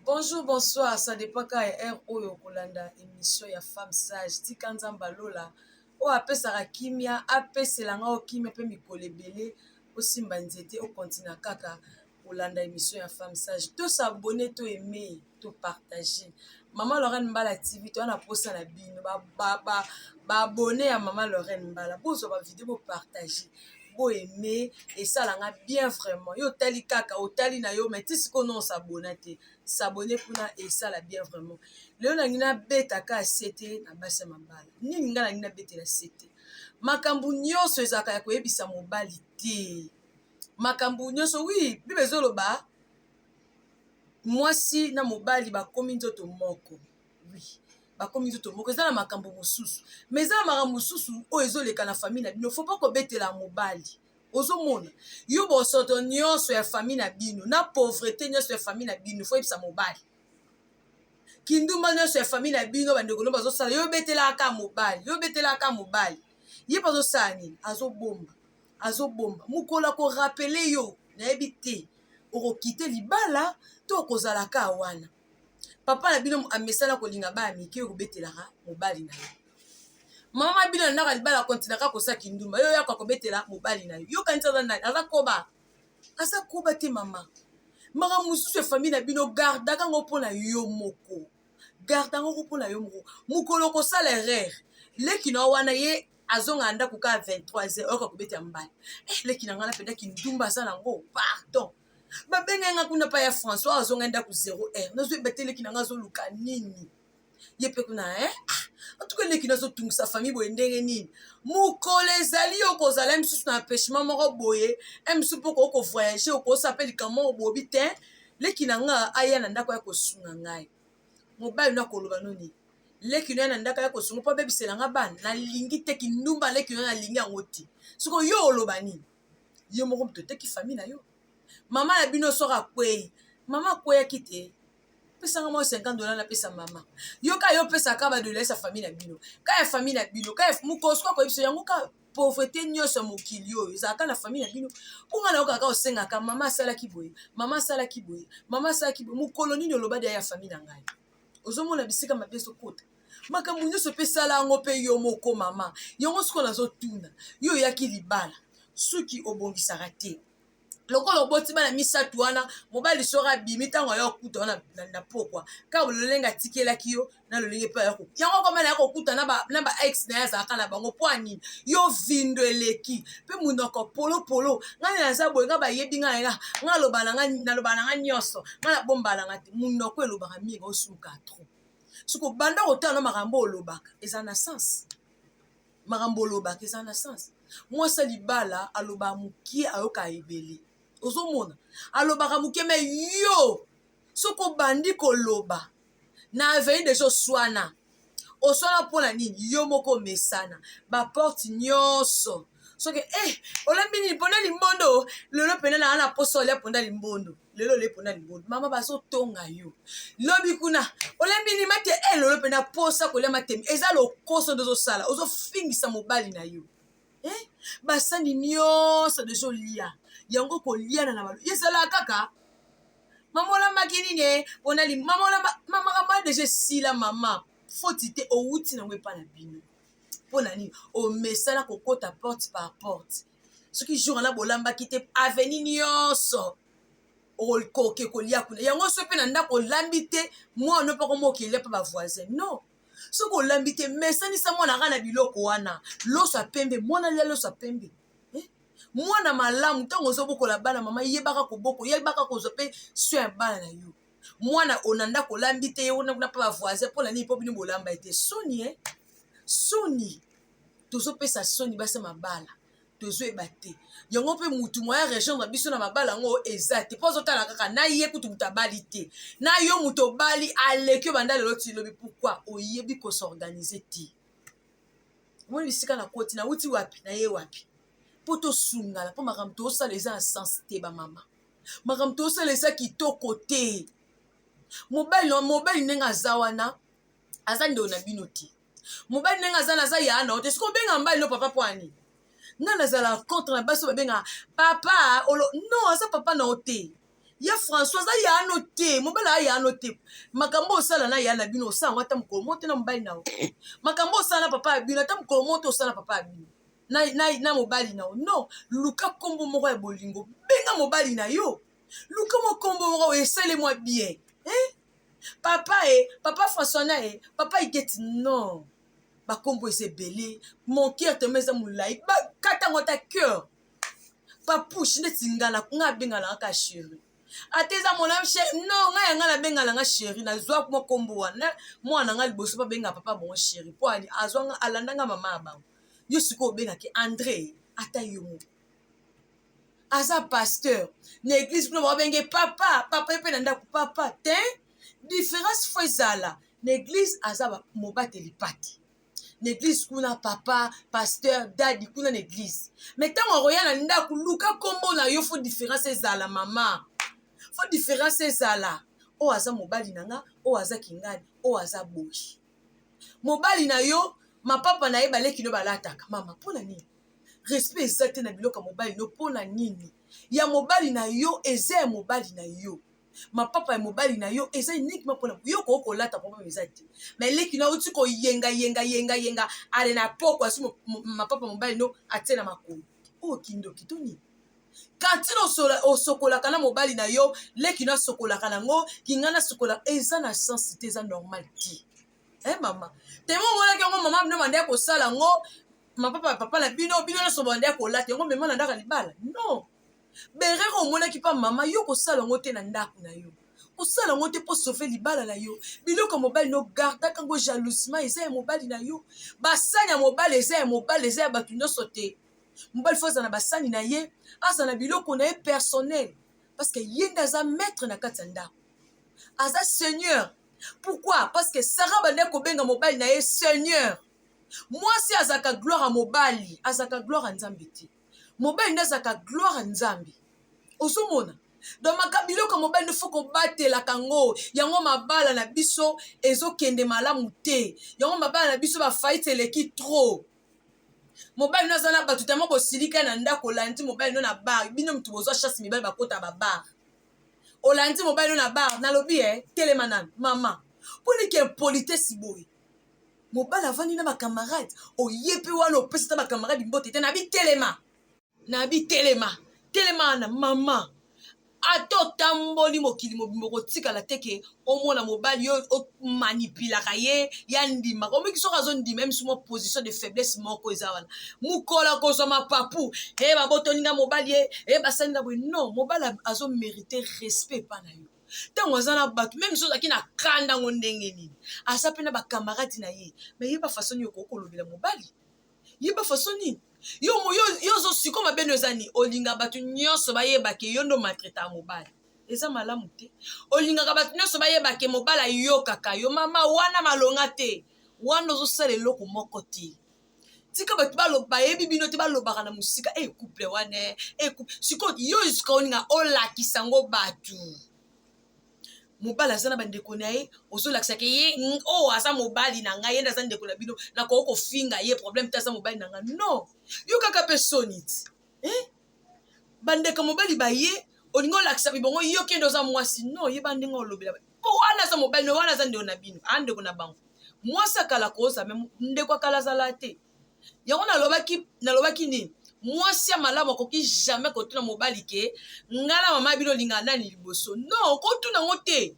Bonjour, bonsoir, ça dépend quand oyo kolanda émission ya femme sage tika nzamba lola oyo apesaka kimia apeselanga o kimia mpe mikolo ebele osimba nzete okontina kaka kolanda émission ya femme sage tosabone to aime to partage mama Lorraine Mbala TV towana posa na bino baabone ya mama Lorraine Mbala bozwa bavideo bopartage boaime esalanga bien vraiment yo otali kaka otali na yo mais ti sikoyo non osabona te s'abonner kuna esala bien vraiment lelo nangi nabeta ka asete na basi ya mabala nini nga nangi nabetela sete makambo nyonso ezalaka ya koyebisa mobali te makambo nyonso wi bible ezoloba mwasi na mobali bakomi nzoto moko wi bakomi nzoto moko eza na makambo mosusu mais eza na makambo mosusu oyo ezoleka na famille na bino fo mpa kobetela mobali ozomona yo bosoto nyonso ya famille na bino na pauvreté nyonso ya famille na bino fo yebisa mobali kindumba nyonso ya famille na bino bandeko no bazosala yo betelaka mobali ye bazosala nini azobomba mokolo akorapele yo nayebi te okokite libala to okozalaka wana papa na bino amesana kolinga baya mike okobetelaka mobali na yo mama bino na ndako libala akontinaka kosa kindumba yo yaka kobetela mobali na yo yokanisi aza nani aza koba te mama makambo mosusu ya famille na bino gardaka ngo mpo na yo moko mokolo okosala erreur leki na wana ye azonga ndako ka 23h oyoka kobetela mobali leki na ngana mpendaki ndumba aza nango pardon babengenga kuna pa ya François azonga ndako 0h nazoyeba leki na nga azoluka nini ye mpe kuna antuka leki nazotungisa famille boye ndenge nini mokolo ezali okozala misusu na empêchement moko boye misusu mpo okovoyage okosapela likambo obobi te leki na nga aya na ndako ya kosunga ngai mobali no akoloba noni leki no ya na ndako ya kosunga mpo abebiselanga bana nalingi te kindumba leki no nalingi yango te soko yo oloba nini yo moko moto oteki famille na yo mama na bino soki akwei mama akweyaki te pesanga mwa $50 napesa mama yo ka yo pesaka badola esa famille na bino ka ya famille na bino ka mokosi kwa koyebiso yango ka pauvreté nyonso ya mokili oyo ezalaka na famille na bino mpo nga na yo kaka osengaka mama asalaki boye mokolo nini oloba deya ya famille na ngai ozomona bisika mabe ezokota makambo nyonso mpe esala yango mpe yo moko mama yango sikoyo nazotuna yo oyaki libala soki obongisaka te lokola oboti bana misatu wana mobali soki abimi ntango aya kokuta wana na pokwa kaka lolenge atikelaki yo na lolenge mpe aya kokuta yango komana ya kokuta na ba ex na ye azalaka na bango mpo anini yo vindo eleki mpe munoko polopolo ngai naza boye nga bayebi ngai nga naloba na nga nyonso nga nabomba na nga te munoko elobaka mingi osuluka tro soki obanda kotala na makambo olobaka eza na sens mwasa libala aloba mokie ayoka ebele ozomona alobaka moke me yo soki obandi koloba na avei deja oswana mpona nini yo moko omesana baporte nyonso soki olembi nini ponda limbondo lelo pene na ana posa olia ponda limbondo lelo ole ponda limbondo mama bazotonga yo lobi kuna olembi nini mate lelo pene posa kolia matemi eza lokoso nde ozosala ozofingisa mobali na yo basani nyonso deja olia yango koliana na balo ezalaka kaka mama olambaki nini makambo deja esila mama foti te outi nango epa na bino mpo na nini omesana kokota porte par porte soki jour wana bolambaki te aveni nyonso okoke kolia kuna yango so mpe na ndako olambi te mwana mpa komokelia mpa bavoisin non soki olambi te mesanisa mwana aka na biloko wana loso apembe mwana lia loso apembe mwana malamu ntango ozobokola bana mama yebaka koboko yebaka kozwa mpe soin ya bana na yo mwana onanda kolambi te ye wana mpa bavoisin mpo na nini mpo bino bolamba ete soni tozopesa soni basa mabala tozoyeba te yango mpe mutu moya rejoindre biso na mabala yango eza te mpo ozotala kaka na ye kutu mutu abali te na yo mutu obali aleki yo banda lelo ti lobi pourkui oyebi kosorganize te omoni bisika na koti na uti wapi na ye wapi mpo tosungana mpo makambo tosala eza na sens te bamama makambo tosala eza kitoko te mobali ndenge aza wana aza ndeo na bino te mobali ndenge aza na aza yaa na yo te soki obenga mbali no papa mpo ani nga nazala contre na basi babenga papa non aza papa na yo te ya François za ya anote mobala ya anote makambo osala na ya na bino osala ngata mokolo mote na mobali na makambo osala na papa ya bino ata mokolo mote osala papa ya bino na mobali na non luka kombo moko ya bolingo benga mobali na yo luka mo kombo moko esale moi bien papa papa François na papa iketi non bakombo esebele mon cœur te meza mulai kata ngota cœur papouche ndeti ngala nga bengala ka chéri ateza mon âme chéri non nga yanga na bengala nga chéri na zwa mo kombo wana mwana nga liboso pa benga papa bon chéri po ali azwanga alandanga mama bango yo siko benga ke André ata yo mo aza pasteur na église pino ba benge papa pe na ndako papa te différence fois ezala na église aza mobateli pati l'église kuna papa pasteur dadi kuna l'église mais ntango akoya na ndako luka kombo na yo fo différence ezala mama fo différence ezala oyo aza mobali na nga oyo aza kingani oyo aza boyi mobali na yo mapapa na ye baleki no balataka mama mpona nini respect eza te na biloko ya mobali no mpona nini ya mobali na yo eza ya mobali na yo mapapa ya mobali na yo eza uniquement mpona yo kokolata papa eza te mais leki na uti koyenga ale na poko asi mapapa mobali no atie na makolo oyo kindoki to nini kantina osokolaka na mobali na yo leki na sokolaka nango kinga na sokolaka eza na sens te eza normal ti mama temo omonaki yango mama bino bandea kosala yango mapapa ya papa na bino nyonso bandea kolata yango mema na ndako ya libala non berere omonaki mpa mama yo kosala yango te na ndako na yo kosala yango te mpo sauve libala na yo biloko ya mobali no gardaka yango jalousement eza ya mobali na yo basani ya mobali eza ya mobali eza ya bato nyonso te mobali fo aza na basani na ye aza na biloko na ye personnel parce que ye nde aza maître na kati ya ndako aza seigneur pourquoi parce que Sarah bande kobenga mobali na ye seigneur mwasi azaka gloire ya mobali azaka gloire ya nzambe te mobali nde azaka gloire ya nzambe ozomona donc biloko mobali nde fo kobatelaka yango yango mabala na biso ezokende malamu te yango mabala na biso bafaite eleki trop mobali no aza na bato tama bosilika na ndako olandi mobali no na bar bino mutu bozwa chasse mibali bakota babar olandi mobali no na bar nalobi telema nani mama mponi ke politesse boye mobali avandi na bakamarade oye mpe wana opesi ta bakamarade mbote te nabi telema na mama ata otamboli mokili mobimbo kotikala teke omona mobali yo omanipulaka ye ya ndimaka omiki soki azondima emi somo position de faiblesse moko eza wana mokola kozwa mapapu babotoninga mobali ye basalinga boye non mobali azomérite respect epa na yo ntango aza na bato meme so ozalaki na kandango ndenge nini aza mpe na bakamaradi na ye me yeba faso nini okokolobela mobali yeba faso nini yo ozosiko mabe no eza nini olinga bato nyonso bayebake yo ndo maltraita ya mobali eza malamu te olingaka bato nyonso bayebake mobali ayokaka yo mama wana malonga te wana ozosala eloko moko te tika bato bayebi bino te balobaka na mosika couple wana sikoyo yo esika oninga olakisa yango bato mobali aza na bandeko na ye ozolakisaka ye oyo aza mobali na ngai ye nde aza ndeko na bino nakoki kofinga ye problème te aza mobali na ngai non yo kaka mpe soni ti bandeko mobali baye olingi olakisa bibongo yo kende oza mwasi non ye bandenge olobela po wana aza mobali no wana aza ndeko na bino andeko na bango mwasi akala koza me ndeko akala azala te yango nalobaki nini mwasi ya malamu akoki jamais kotuna mobali ke ngala mama bino linga nani liboso non kotuna ngo te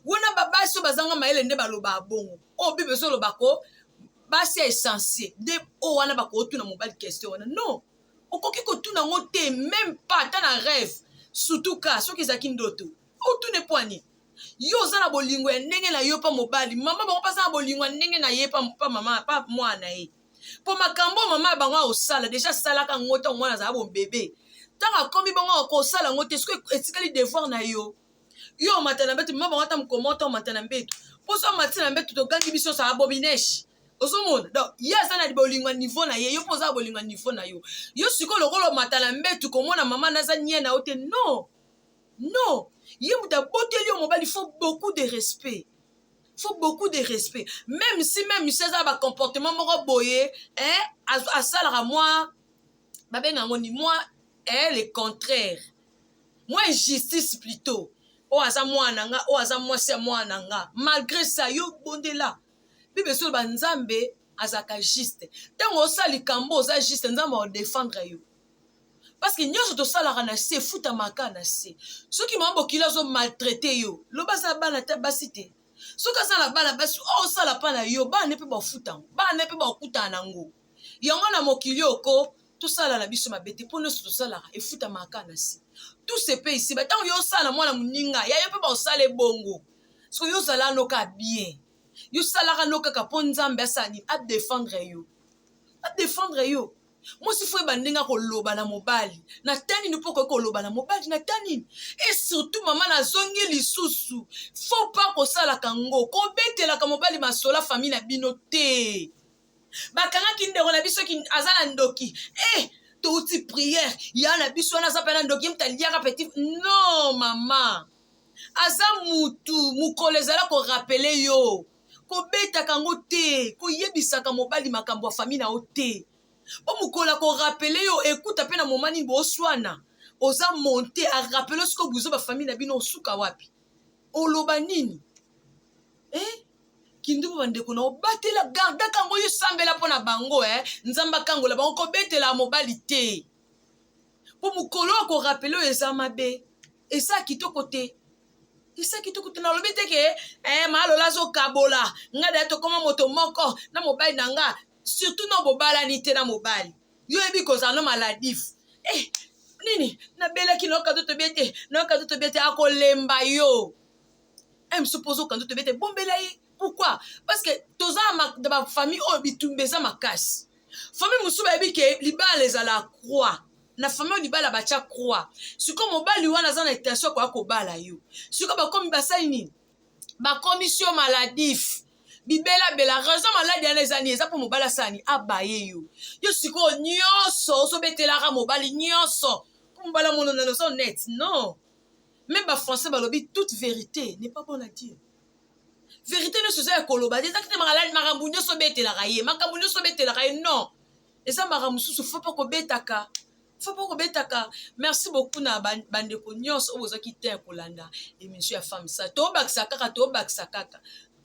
wana babasi oyo bazanga mayele nde baloba bongo oyo bible ezolobako basi ya essentiel nde oyo wana bakotuna mobali question wana non okoki kotuna ngo te même pas ata na rêve surtout ka soki ezalaki ndoto otune poani yo oza na bolingo ya ndenge na yo pa mobali mama bango mpaza na bolingo ya ndenge na ye pa mama pa mwana ye po makambo mama bango akosala deja asalaka ngo ntango mwana azala bombebe ntango akomi bango akosala ngo te soki etikali devoir na yo yo omata na mbeto mama bango ata mokoma ota omata na mbeto mposo omati na mbeto togangi biso osala bobineshi ozomona donc ye aza na bolingo ya niveau na ye yo mpo oza na bolingo ya niveau na yo yo sikoyo lokola omata na mbeto komona mama naza nie na yo te non ye moto aboteli yo mobali faut beaucoup de respect faut beaucoup de respect même si aza ba comportement moko boye asalaka moi babenga ngo ni moi le contraire moi injustice plutôt o aza mwana nga o aza mwasi ya mwana nga malgré ça yo bondela bible so banzambe azaka juste ntango osala likambo oza juste nzambe odefendre yo parce que nyonso tosalaka na se efutamaka na se soki mama bokili azomaltraite yo loba aza bana te basi te soki aza na bana basi oyo osala mpa na yo bana mpe bafutango bana mpe bakutana nango yango na mokili oko tosala na biso mabe te mpo nyonso tosalaka efutamaka na se tout se pe ici batango yo osala na mwana moninga ya yo mpe baosala ebongo soki yo ozala noka bien yo salaka no kaka mpo nzambe asala nini adefendre yo mwasi fo yeba ndenge akoloba na mobali na ta nini mpo okoki koloba na mobali na ta nini e surtout mama nazongi lisusu fo mpa kosalaka ngo kobetelaka mobali masola famille na bino te bakangaki ndeko na biso soki aza na ndoki touti priere ya na biso wana aza mpe na ndoki mutu aliaka petit non mama aza mutu mokolo ezala korapele yo kobetaka yango te koyebisaka mobali makambo ya famille na yo te po mokolo korapele yo ekuta mpe na moma nini booswana oza monte arapele soki obuzo bafamille na bino osuka wapi oloba nini kindi mpo bandeko na obatela gardaka yango yo sambela mpo na bango nzambe akangola bango kobetela mobali te po mokolo akorapele oyo eza mabe eza kitoko te esa kitoko te nalobi te ke malola azokabola nga daya tokoma moto moko na mobali na nga surtout na bobalani te na mobali yo yebi kozala no maladif nini nabelaki naokando tobie te akolemba yo msupoza okando tobie te bombela ye pourquoi parce que toza na bafamille oyo bitumba eza makasi famille mosusu bayebi ke libala ezala croix na famille libala batia croix siko mobali wana aza na intention koya kobala yo siko bakomi basali nini bakomi sio maladif bibelabela raison maladi wana eza nini eza mpo mobali asala abaye yo sikoyo nyonso ozobetelaka mobali nyonso mpo mobali amonana ozo net non même bafrançais balobi toute vérité n'est pas bonne à dire vérité nyonso eza ya koloba te ezaki te makambo nyonso obetelaka ye makambo nyonso obetelaka ye non eza makambo mosusu fo mpo kobetaka merci beaucoup na bandeko nyonso oyo bozwaki te ya kolanda émission ya femme sa tobakisa kaka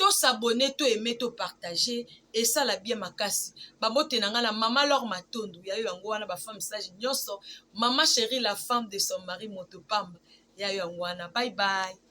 tosabone to aime to partager esala bien makasi bamote na nga na mama Laure Matondo yayo yango wana bafemme sage nyonso mama chérie la femme de son mari Motopamba yayo yango wana bye bye.